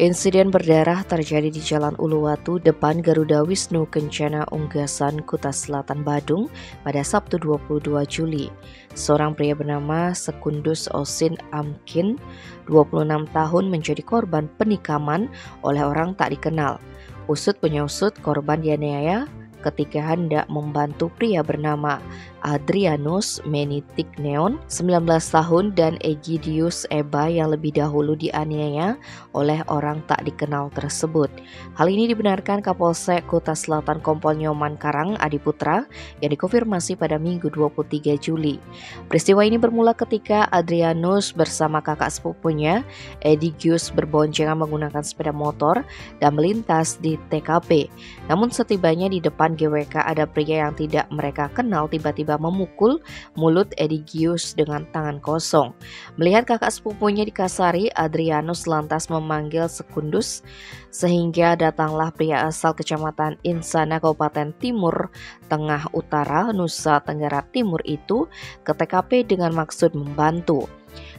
Insiden berdarah terjadi di Jalan Uluwatu depan Garuda Wisnu Kencana Unggasan, Kuta Selatan, Badung pada Sabtu 22 Juli. Seorang pria bernama Sekundus Osin Amkin, 26 tahun, menjadi korban penikaman oleh orang tak dikenal. Usut punya usut, korban dianiaya ketika hendak membantu pria bernama Adrianus Menitikneon, 19 tahun, dan Egidius Eba yang lebih dahulu dianiaya oleh orang tak dikenal tersebut. Hal ini dibenarkan Kapolsek Kuta Selatan Kompol Nyoman Karang Adi Putra yang dikonfirmasi pada Minggu 23 Juli. Peristiwa ini bermula ketika Adrianus bersama kakak sepupunya Egidius berboncengan menggunakan sepeda motor dan melintas di TKP. Namun setibanya di depan GWK, ada pria yang tidak mereka kenal tiba-tiba memukul mulut Egidius dengan tangan kosong. Melihat kakak sepupunya dikasari, Adrianus lantas memanggil Sekundus sehingga datanglah pria asal Kecamatan Insana, Kabupaten Timur Tengah Utara, Nusa Tenggara Timur itu ke TKP dengan maksud membantu.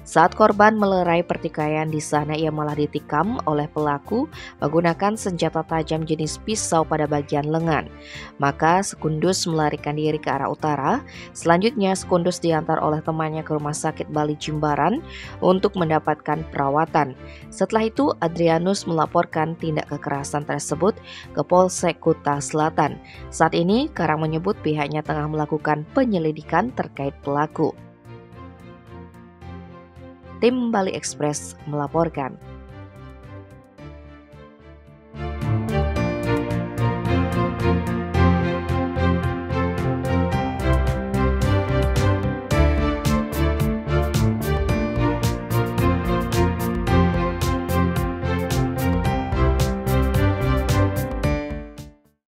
Saat korban melerai pertikaian di sana, ia malah ditikam oleh pelaku menggunakan senjata tajam jenis pisau pada bagian lengan. Maka Sekundus melarikan diri ke arah utara. Selanjutnya Sekundus diantar oleh temannya ke Rumah Sakit Bali Jimbaran untuk mendapatkan perawatan. Setelah itu Adrianus melaporkan tindak kekerasan tersebut ke Polsek Kuta Selatan. Saat ini Karang menyebut pihaknya tengah melakukan penyelidikan terkait pelaku. Tim Bali Express melaporkan.